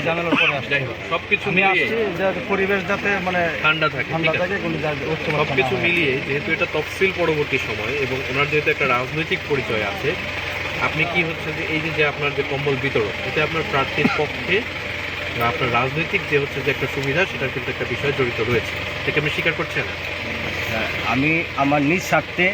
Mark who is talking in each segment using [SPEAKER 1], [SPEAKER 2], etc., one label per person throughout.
[SPEAKER 1] ঝামেলার পরে আসছে।
[SPEAKER 2] যাই হোক, সবকিছু
[SPEAKER 1] আমি
[SPEAKER 2] মিলিয়ে
[SPEAKER 1] আসছি যাতে পরিবেশ যাতে মানে
[SPEAKER 2] ঠান্ডা থাকে,
[SPEAKER 1] ঠান্ডা
[SPEAKER 2] ঠিক আছে।
[SPEAKER 1] থাকে, কোনো
[SPEAKER 2] সবকিছু মিলিয়ে যেহেতু এটা তফসিল পরবর্তী সময় এবং ওনার যেহেতু একটা রাজনৈতিক পরিচয় আছে, আপনি কি হচ্ছে যে এই যে আপনার যে কম্বল বিতরণ, এটা আপনার প্রার্থীর পক্ষে বা আপনার রাজনৈতিক যে হচ্ছে যে একটা সুবিধা, সেটার কিন্তু একটা বিষয় জড়িত রয়েছে, এটাকে আপনি স্বীকার করছেন?
[SPEAKER 3] আমি আমার নিজ স্বার্থে,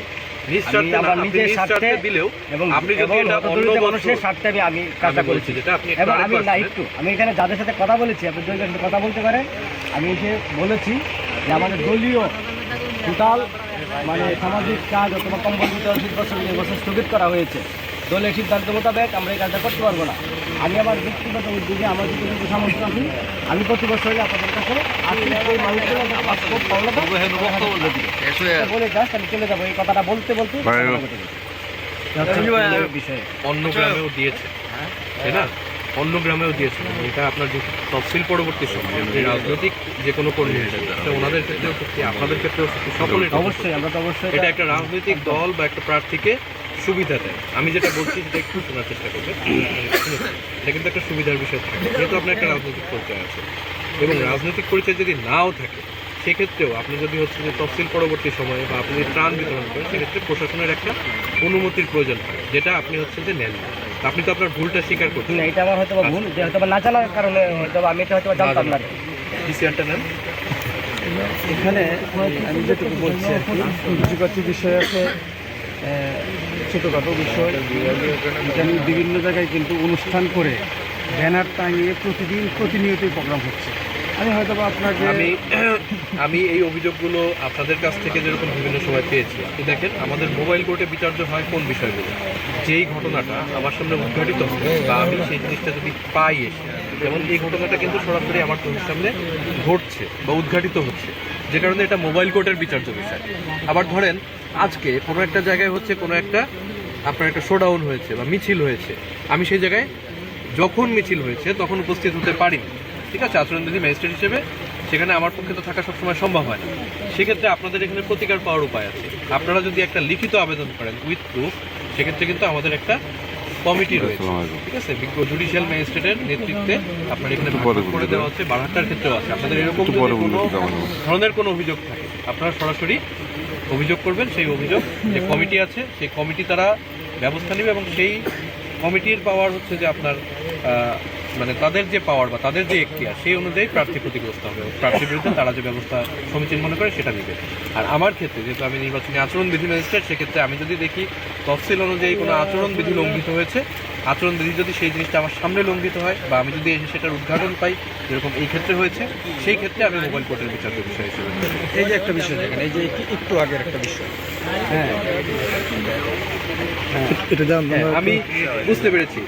[SPEAKER 2] আমার নিজের স্বার্থে দিলেও
[SPEAKER 3] এবং
[SPEAKER 2] আপনি যদি এটা অন্য
[SPEAKER 3] মানুষের স্বার্থে আমি কাজটা করেছি,
[SPEAKER 2] যেটা আপনি
[SPEAKER 3] এবং আমি না একটু আমি এখানে যাদের সাথে কথা বলেছি, আপনি দুইজনের সাথে কথা বলতে পারেন, আমি এসে বলেছি যে আমাদের দলীয় টোটাল মানে সামাজিক কাজ অথবা কম্বল বিতরণ 20 বছর স্থগিত করা হয়েছে। দলের সিদ্ধান্ত মোতাবেক আমরা এই কাজটা করতে পারবো না। আমি আমার ব্যক্তিগত উদ্যোগে আমার যদি কিন্তু সামর্থ্য আছি, আমি প্রতি বছরই আপনাদের কাছে বলে জাস্ট আমি চলে যাবো। এই কথাটা বলতে বলতে বিষয়ে
[SPEAKER 2] অন্য গ্রামেও দিয়েছে, তাই না? অন্য গ্রামেও দিয়েছে। এটা আপনার যে তফসিল পরবর্তী সময় আপনি রাজনৈতিক যে কোনো কর্মী হিসেবে ওনাদের ক্ষেত্রেও সত্যি, আপনাদের ক্ষেত্রেও সত্যি, সকলের
[SPEAKER 3] অবশ্যই আমরা তো অবশ্যই
[SPEAKER 2] এটা একটা রাজনৈতিক দল বা একটা প্রার্থীকে সুবিধা দেয়। আমি যেটা বলছি সেটা একটু শোনার চেষ্টা করবেন। এটা কিন্তু একটা সুবিধার বিষয় থাকে, যেহেতু আপনার একটা রাজনৈতিক পরিচয় আছে, এবং রাজনৈতিক পরিচয় যদি নাও থাকে সেক্ষেত্রেও আপনি যদি হচ্ছে যে তফসিল পরবর্তী সময়ে বা আপনি যদি ত্রাণ বিতরণ করেন, সেক্ষেত্রে প্রশাসনের একটা অনুমতির প্রয়োজন হয়, যেটা আপনি হচ্ছে যে নেন না। আপনি তো আপনার ভুলটা স্বীকার করছেন।
[SPEAKER 3] এটা আমার হয়তো ভুল, যে হয়তো না জানার কারণে হয়তো আমি এটা হয়তো জানতাম না।
[SPEAKER 2] ডিসিশনটা নেন।
[SPEAKER 1] এখানে আমি যেটুকু বলছি আর কি, কিছু বিষয় আছে, ছোটোখাটো বিষয়। এখানে বিভিন্ন জায়গায় কিন্তু অনুষ্ঠান করে ব্যানার টাঙিয়ে প্রতিনিয়তই প্রোগ্রাম হচ্ছে। আমি হয়তো বা আপনাকে
[SPEAKER 2] আমি এই অভিযোগগুলো আপনাদের কাছ থেকে যেরকম বিভিন্ন সময় পেয়েছি, আপনি দেখেন আমাদের মোবাইল কোর্টে বিচার্য হয় কোন বিষয়গুলো, যেই ঘটনাটা আমার সামনে উদ্ঘাটিত হবে বা আমি সেই জিনিসটা যদি পাই এসে, যেমন এই ঘটনাটা কিন্তু সরাসরি আমার চোখের সামনে ঘটছে বা উদ্ঘাটিত হচ্ছে, যে কারণে এটা মোবাইল কোর্টের বিচার্য বিষয়। আবার ধরেন আজকে কোনো একটা জায়গায় হচ্ছে কোনো একটা আপনার একটা শোডাউন হয়েছে বা মিছিল হয়েছে, আমি সেই জায়গায় যখন মিছিল হয়েছে তখন উপস্থিত হতে পারিনি, ঠিক আছে, আচরণবিধি ম্যাজিস্ট্রেট হিসেবে সেখানে আমার পক্ষে তো থাকা সবসময় সম্ভব হয় না। সেক্ষেত্রে আপনাদের এখানে প্রতিকার পাওয়ার উপায় আছে। আপনারা যদি একটা লিখিত আবেদন করেন উইথ প্রুফ, সেক্ষেত্রে কিন্তু আমাদের একটা কমিটি রয়েছে, ঠিক আছে, বিজ্ঞ জুডিশিয়াল ম্যাজিস্ট্রেটের নেতৃত্বে আপনার এখানে করে দেওয়া হচ্ছে। বারাহাট্টার ক্ষেত্রেও আছে। আপনাদের এরকম কোনো ধরনের কোনো অভিযোগ থাকে, আপনারা সরাসরি অভিযোগ করবেন। সেই অভিযোগ যে কমিটি আছে, সেই কমিটি তারা ব্যবস্থা নেবে, এবং সেই কমিটির পাওয়ার হচ্ছে যে আপনার মানে তাদের যে পাওয়ার বা তাদের যে এখতিয়ার, সেই অনুযায়ী প্রার্থী ক্ষতিগ্রস্ত হবে। প্রার্থীর বিরুদ্ধে তারা যে ব্যবস্থা সমীচীন মনে করে সেটা নেবে। আর আমার ক্ষেত্রে যেহেতু আমি নির্বাচনী আচরণবিধি ম্যাজিস্ট্রেট, সেক্ষেত্রে আমি যদি দেখি তফসিল অনুযায়ী কোনো আচরণবিধি লঙ্ঘিত হয়েছে, আচরণবিধি যদি সেই জিনিসটা আমার সামনে লঙ্ঘিত হয় বা আমি যদি এসে সেটার উদ্ঘাটন পাই, যেরকম এই ক্ষেত্রে হয়েছে, সেই ক্ষেত্রে আমি মোবাইল কোর্টের বিচার্য বিষয় হিসেবে।
[SPEAKER 1] এই যে একটা বিষয় দেখেন, এই যে একটু আগের একটা বিষয়,
[SPEAKER 2] আমি বুঝতে পেরেছি।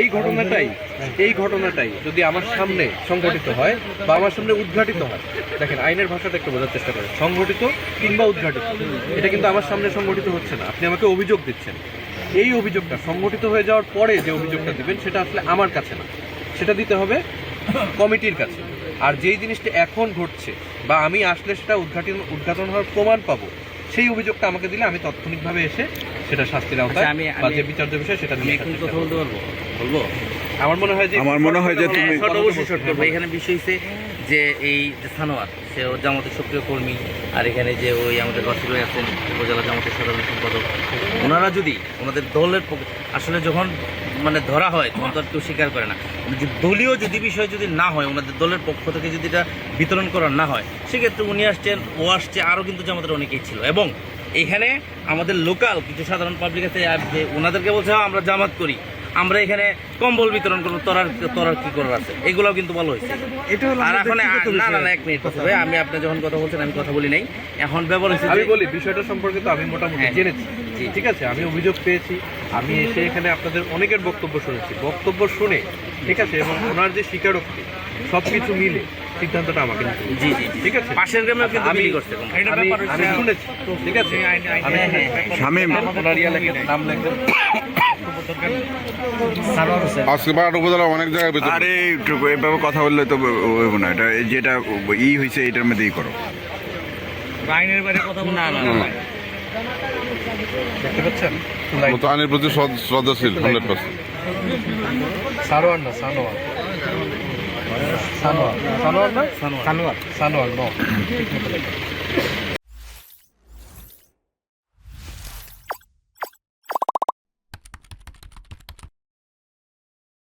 [SPEAKER 2] এই ঘটনাটাই যদি আমার সামনে সংঘটিত হয় বা আমার সামনে উদ্ঘাটিত হয়, দেখেন আইনের ভাষাটা একটু বোঝার চেষ্টা করেন, সংঘটিত কিংবা উদ্ঘাটিত, এটা কিন্তু আমার সামনে সংঘটিত হচ্ছে না। আপনি আমাকে অভিযোগ দিচ্ছেন, এই অভিযোগটা সংঘটিত হয়ে যাওয়ার পরে যে অভিযোগটা দেবেন সেটা আসলে আমার কাছে না, সেটা দিতে হবে কমিটির কাছে। আর যেই জিনিসটা এখন ঘটছে বা আমি আসলে সেটা উদ্ঘাটন হওয়ার প্রমাণ পাবো, সেই অভিযোগটা আমাকে দিলে আমি তাৎক্ষণিকভাবে এসে সেটা শাস্তির আওতায় বা যে বিচার্য বিষয় সেটা নিয়ে কথা বলবো। আমার মনে হয় যে তুমি
[SPEAKER 4] এখানে বিষয় হচ্ছে যে এই যে সানোয়ার, সে জামাতের সক্রিয় কর্মী, আর এখানে যে ওই আমাদের রসিক আছেন উপজেলা জামাতের সাধারণ সম্পাদক, ওনারা যদি ওনাদের দলের আসলে যখন মানে ধরা হয় তখন তো আর কেউ স্বীকার করে না, যে দলীয় যদি বিষয় যদি না হয়, ওনাদের দলের পক্ষ থেকে যদি এটা বিতরণ করা না হয়, সেক্ষেত্রে উনি আসছেন, ও আসছে, আরও কিন্তু জামাতের অনেকেই ছিল। এবং এখানে আমাদের লোকাল কিছু সাধারণ পাবলিক আছে, ওনাদেরকে বলছে আমরা জামাত করি, আমরা এখানে কম্বল বিতরণ করবো, তোরার কি করার আছে, এগুলোও কিন্তু ভালো হয়েছে। আর এখন না 1 মিনিট ভাই, আমি আপনি যখন কথা বলছেন আমি কথা বলি নাই, এখন ব্যবহার হয়েছে।
[SPEAKER 2] আমি বলি বিষয়টা সম্পর্কে তো আমি মোটামুটি জেনেছি, ঠিক আছে, আমি অভিযোগ পেয়েছি, আমি এসে এখানে আপনাদের অনেকের বক্তব্য শুনেছি, বক্তব্য শুনে, ঠিক আছে, এবং ওনার যে স্বীকারোক্তি সবকিছু মিলে সিদ্ধান্তটা আমাকে নিতে হবে।
[SPEAKER 4] জি,
[SPEAKER 2] ঠিক আছে,
[SPEAKER 4] পাশের গ্রামেও কিন্তু
[SPEAKER 2] আমি
[SPEAKER 4] করছে,
[SPEAKER 2] আমি শুনেছি, ঠিক আছে।
[SPEAKER 5] শামীম
[SPEAKER 2] নাম লেখেন।
[SPEAKER 5] আজকে বারোটা উপজেলা অনেক জায়গায় আরে এভাবে কথা বললে তো হইব না, এটা যেটা হয়েছে এটার মধ্যেই করো।
[SPEAKER 4] আইনের বাইরে কথা বল না
[SPEAKER 2] দেখতে পাচ্ছেন
[SPEAKER 5] আইনের প্রতি শ্রদ্ধাশীল 100%।
[SPEAKER 2] সানোয়ার সানোয়ার না
[SPEAKER 4] সানোয়ার।
[SPEAKER 2] সানোয়ার নো